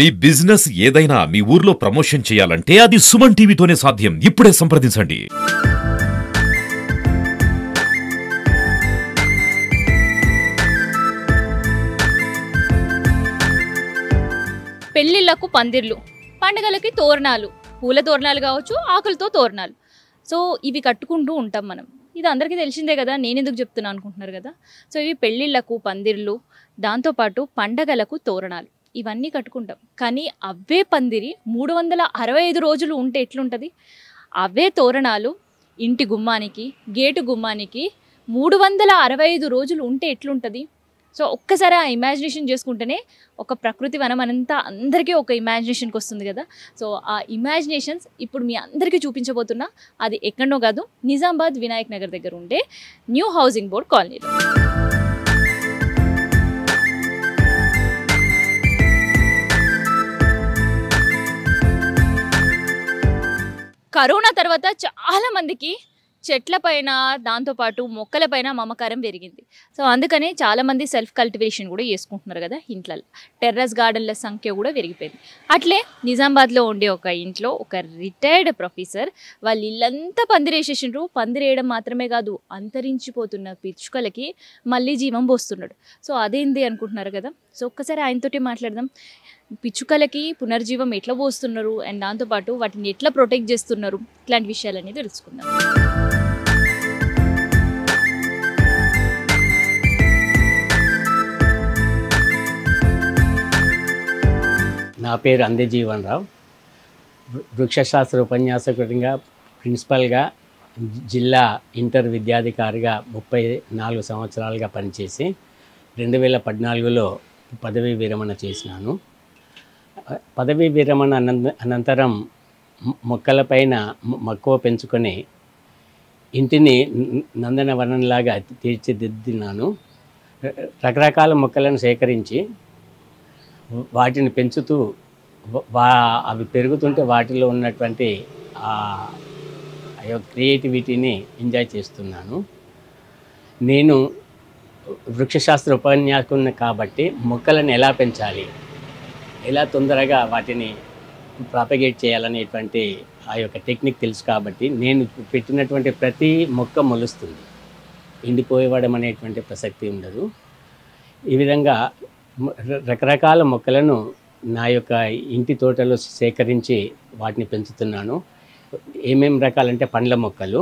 మీ business ఏదైనా మీ ఊర్లో promotion చేయాలంటే అది సుమన్ టీవీతోనే సాధ్యం. ఇప్పుడే సంప్రదించండి. పెళ్ళిళ్ళకు పందిర్లు, పండుగలకి తోరణాలు, పూల తోరణాలు కావచ్చు, ఆకులతో తోరణాలు. సో ఇవి కట్టుకుంటూ ఉంటాం మనం. ఇది అందరికీ తెలిసిందే కదా, నేను ఎందుకు చెప్తున్నా అనుకుంటున్నారు కదా. సో ఇవి పెళ్ళిళ్ళకు పందిర్లు, దాంతోపాటు పండగలకు తోరణాలు, ఇవన్నీ కట్టుకుంటాం. కానీ అవే పందిరి 365 రోజులు ఉంటే ఎట్లుంటుంది? అవే తోరణాలు ఇంటి గుమ్మానికి, గేటు గుమ్మానికి 365 రోజులు ఉంటే ఎట్లుంటుంది? సో ఒక్కసారి ఆ ఇమాజినేషన్ చేసుకుంటేనే ఒక ప్రకృతి వనం అనంతా అందరికీ ఒక ఇమాజినేషన్కి వస్తుంది కదా. సో ఆ ఇమాజినేషన్స్ ఇప్పుడు మీ అందరికీ చూపించబోతున్నా. అది ఎక్కడో కాదు, నిజామాబాద్ వినాయక్ నగర్ దగ్గర ఉండే న్యూ హౌసింగ్ బోర్డ్ కాలనీలో. కరోనా తర్వాత చాలా మందికి చెట్లపైన, దాంతోపాటు మొక్కలపైన మమకారం పెరిగింది. సో అందుకనే చాలామంది సెల్ఫ్ కల్టివేషన్ కూడా చేసుకుంటున్నారు కదా ఇంట్లలో. టెర్రస్ గార్డెన్ల సంఖ్య కూడా పెరిగిపోయింది. అట్లే నిజామాబాద్లో ఉండే ఒక ఇంట్లో ఒక రిటైర్డ్ ప్రొఫెసర్ వాళ్ళ ఇల్లంతా పందిరేసేసిండ్రు. పందిరేయడం మాత్రమే కాదు, అంతరించిపోతున్న పిచ్చుకలకి మళ్ళీ జీవం పోస్తున్నాడు. సో అదేంది అనుకుంటున్నారు కదా. సో ఒక్కసారి ఆయనతోటి మాట్లాడదాం. పిచ్చుకలకి పునర్జీవం ఎట్లా పోస్తున్నారు అండ్ దాంతోపాటు వాటిని ఎట్లా ప్రొటెక్ట్ చేస్తున్నారు, ఇట్లాంటి విషయాలన్నీ తెలుసుకుందాం. నా పేరు అందే జీవన్ రావు. వృక్షశాస్త్ర ఉపన్యాసకుడిగా, ప్రిన్సిపల్గా, జిల్లా ఇంటర్ విద్యాధికారిగా 34 సంవత్సరాలుగా పనిచేసి 2014లో పదవీ విరమణ చేసినాను. పదవీ విరమణ అనంతరం మొక్కలపైన మక్కువ పెంచుకొని ఇంటిని నందనవనంలాగా తీర్చిదిద్దినాను. రకరకాల మొక్కలను సేకరించి వాటిని పెంచుతూ అవి పెరుగుతుంటే వాటిలో ఉన్నటువంటి క్రియేటివిటీని ఎంజాయ్ చేస్తున్నాను. నేను వృక్షశాస్త్ర ఉపన్యాసకుని కాబట్టి మొక్కలను ఎలా పెంచాలి, ఎలా తొందరగా వాటిని ప్రాపగేట్ చేయాలనేటువంటి ఆ యొక్క టెక్నిక్ తెలుసు కాబట్టి నేను పెట్టినటువంటి ప్రతి మొక్క మొలుస్తుంది, ఎండిపోయేవడం అనేటువంటి ప్రసక్తి ఉండదు. ఈ విధంగా రకరకాల మొక్కలను నా యొక్క ఇంటి తోటలో సేకరించి వాటిని పెంచుతున్నాను. ఏమేమి రకాలంటే పండ్ల మొక్కలు,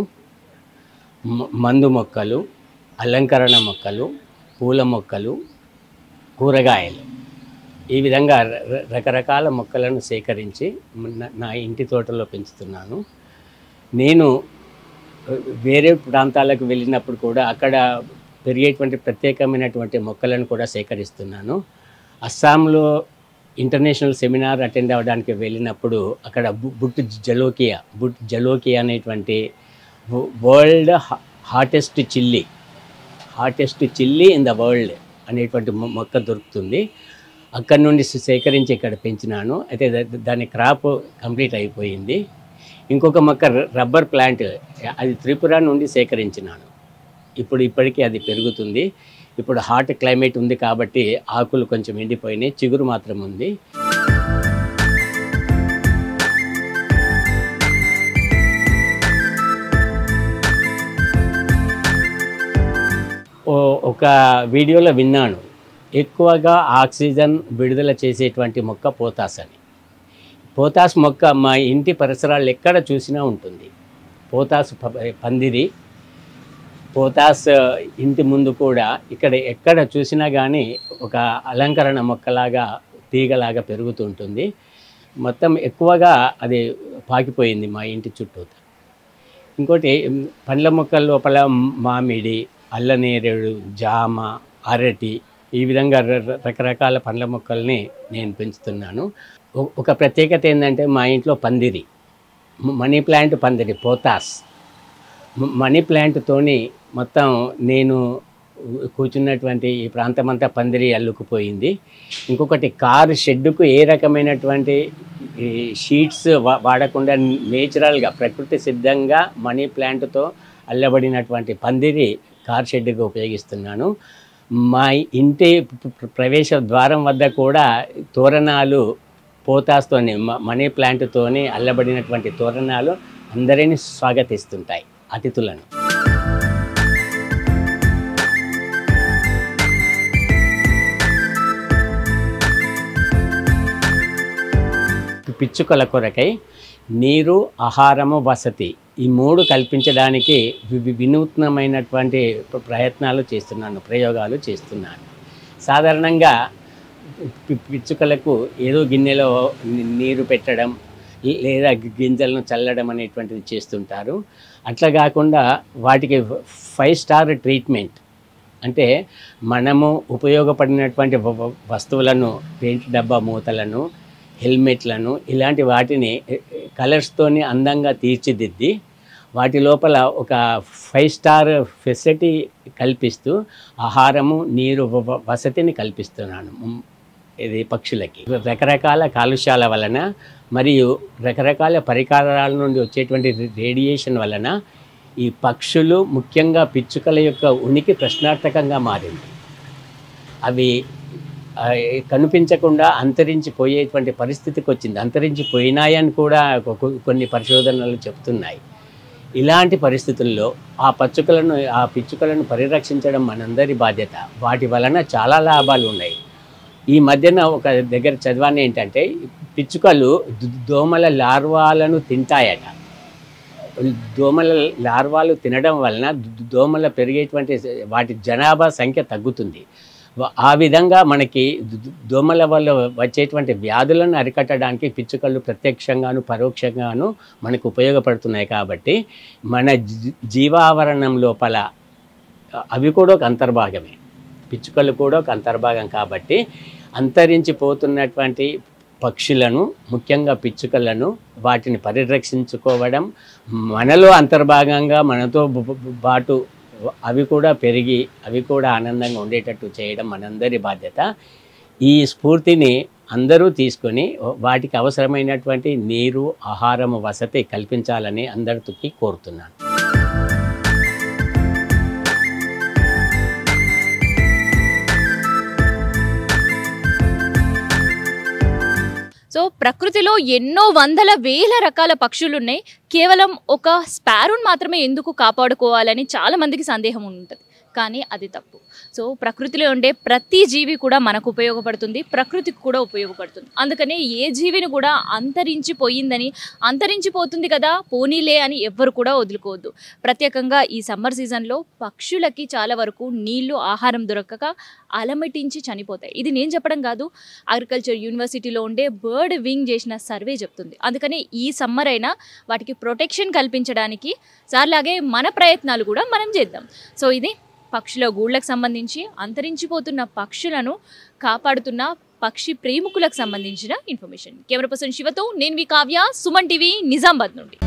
మందు మొక్కలు, అలంకరణ మొక్కలు, పూల మొక్కలు, కూరగాయలు, ఈ విధంగా రకరకాల మొక్కలను సేకరించి నా ఇంటి తోటలో పెంచుతున్నాను. నేను వేరే ప్రాంతాలకు వెళ్ళినప్పుడు కూడా అక్కడ పెరిగేటువంటి ప్రత్యేకమైనటువంటి మొక్కలను కూడా సేకరిస్తున్నాను. అస్సాంలో ఇంటర్నేషనల్ సెమినార్ అటెండ్ అవ్వడానికి వెళ్ళినప్పుడు అక్కడ బుట్ జలోకియా అనేటువంటి world hottest chilli in the world అనేటువంటి మొక్క దొరుకుతుంది. అక్కడి నుండి సేకరించి ఇక్కడ పెంచినాను. అయితే దాని క్రాప్ కంప్లీట్ అయిపోయింది. ఇంకొక మొక్క రబ్బర్ ప్లాంట్, అది త్రిపుర నుండి సేకరించినాను. ఇప్పటికీ అది పెరుగుతుంది. ఇప్పుడు హాట్ క్లైమేట్ ఉంది కాబట్టి ఆకులు కొంచెం ఎండిపోయినాయి, చిగురు మాత్రం ఉంది. ఒక వీడియోలో విన్నాను, ఎక్కువగా ఆక్సిజన్ విడుదల చేసేటువంటి మొక్క పోతాస్ అని. పోతాస్ మొక్క మా ఇంటి పరిసరాలు ఎక్కడ చూసినా ఉంటుంది. పోతాస్ పందిరి, పోతాస్ ఇంటి ముందు కూడా ఎక్కడ చూసినా కానీ ఒక అలంకరణ మొక్కలాగా, తీగలాగా పెరుగుతుంటుంది. మొత్తం ఎక్కువగా అది పాకిపోయింది మా ఇంటి చుట్టూ. ఇంకోటి పండ్ల మొక్కల లోపల మామిడి, అల్లనేరేడు, జామ, అరటి, ఈ విధంగా రకరకాల పండ్ల మొక్కల్ని నేను పెంచుతున్నాను. ఒక ప్రత్యేకత ఏంటంటే మా ఇంట్లో పందిరి, మనీ ప్లాంట్ పందిరి, పోతాస్ మనీ ప్లాంట్తోని మొత్తం నేను కూర్చున్నటువంటి ఈ ప్రాంతం అంతా పందిరి అల్లుకుపోయింది. ఇంకొకటి కారు షెడ్డుకు ఏ రకమైనటువంటి షీట్స్ వాడకుండా నేచురల్గా ప్రకృతి సిద్ధంగా మనీ ప్లాంట్తో అల్లబడినటువంటి పందిరి కార్ షెడ్డుగా ఉపయోగిస్తున్నాను. మా ఇంటి ప్రవేశ ద్వారం వద్ద కూడా తోరణాలు పోతాస్తోని మనీ ప్లాంట్తోని అల్లబడినటువంటి తోరణాలు అందరినీ స్వాగతిస్తుంటాయి అతిథులను. పిచ్చుకల కొరకై నీరు, ఆహారము, వసతి ఈ 3 కల్పించడానికి వినూత్నమైనటువంటి ప్రయత్నాలు చేస్తున్నాను, ప్రయోగాలు చేస్తున్నాను. సాధారణంగా పిచ్చుకలకు ఏదో గిన్నెలో నీరు పెట్టడం లేదా గింజలను చల్లడం అనేటువంటిది చేస్తుంటారు. అట్లా కాకుండా వాటికి 5 స్టార్ ట్రీట్మెంట్ అంటే మనము ఉపయోగపడినటువంటి వస్తువులను, పెయింట్ డబ్బా మూతలను, హెల్మెట్లను ఇలాంటి వాటిని కలర్స్తోని అందంగా తీర్చిదిద్ది వాటి లోపల ఒక 5 స్టార్ ఫెసిలిటీ కల్పిస్తూ ఆహారము, నీరు, వసతిని కల్పిస్తున్నాను ఇది పక్షులకి. రకరకాల కాలుష్యాల వలన మరియు రకరకాల పరికరాల నుండి వచ్చేటువంటి రేడియేషన్ వలన ఈ పక్షులు, ముఖ్యంగా పిచ్చుకల యొక్క ఉనికి ప్రశ్నార్థకంగా మారింది. అవి కనిపించకుండా అంతరించిపోయేటువంటి పరిస్థితికి వచ్చింది. అంతరించిపోయినాయని కూడా కొన్ని పరిశోధనలు చెప్తున్నాయి. ఇలాంటి పరిస్థితుల్లో ఆ పిచ్చుకలను పరిరక్షించడం మనందరి బాధ్యత. వాటి వలన చాలా లాభాలు ఉన్నాయి. ఈ మధ్యన ఒక దగ్గర చదివాను ఏంటంటే పిచ్చుకలు దోమల లార్వాలను తింటాయట. దోమల లార్వాలు తినడం వలన దోమల పెరిగేటువంటి వాటి జనాభా సంఖ్య తగ్గుతుంది. ఆ విధంగా మనకి దోమల వల్ల వచ్చేటువంటి వ్యాధులను అరికట్టడానికి పిచ్చుకలు ప్రత్యక్షంగాను పరోక్షంగాను మనకు ఉపయోగపడుతున్నాయి. కాబట్టి మన జీవావరణం లోపల అవి కూడా ఒక అంతర్భాగమే, పిచ్చుకలు కూడా ఒక అంతర్భాగం. కాబట్టి అంతరించిపోతున్నటువంటి పక్షులను, ముఖ్యంగా పిచ్చుకలను, వాటిని పరిరక్షించుకోవడం మనలో అంతర్భాగంగా మనతో పాటు అవి కూడా పెరిగి అవి కూడా ఆనందంగా ఉండేటట్టు చేయడం మనందరి బాధ్యత. ఈ స్ఫూర్తిని అందరూ తీసుకొని వాటికి అవసరమైనటువంటి నీరు, ఆహారము, వసతి కల్పించాలని అందరికీ కోరుతున్నాను. సో ప్రకృతిలో ఎన్నో వందల వేల రకాల పక్షులు ఉన్నాయి. కేవలం ఒక స్పారోని మాత్రమే ఎందుకు కాపాడుకోవాలని చాలా మందికి సందేహం ఉంటుంది, కానీ అది తప్పు. సో ప్రకృతిలో ఉండే ప్రతి జీవి కూడా మనకు ఉపయోగపడుతుంది, ప్రకృతికి కూడా ఉపయోగపడుతుంది. అందుకనే ఏ జీవిని కూడా అంతరించిపోయిందని, అంతరించిపోతుంది కదా పోనీలే అని ఎవ్వరు కూడా వదులుకోవద్దు. ప్రత్యేకంగా ఈ సమ్మర్ సీజన్లో పక్షులకి చాలా వరకు నీళ్లు, ఆహారం దొరకక అలమటించి చనిపోతాయి. ఇది నేను చెప్పడం కాదు, అగ్రికల్చర్ యూనివర్సిటీలో ఉండే బర్డ్ వింగ్ చేసిన సర్వే చెప్తుంది. అందుకనే ఈ సమ్మర్ అయినా వాటికి ప్రొటెక్షన్ కల్పించడానికి సార్లాగే మన ప్రయత్నాలు కూడా మనం చేద్దాం. సో ఇది పక్షుల గూళ్ళకు సంబంధించి అంతరించిపోతున్న పక్షులను కాపాడుతున్న పక్షి ప్రేమికులకు సంబంధించిన ఇన్ఫర్మేషన్. కెమెరా పర్సన్ శివతో నేను మీ కావ్య, సుమన్ టీవీ, నిజామాబాద్ నుండి.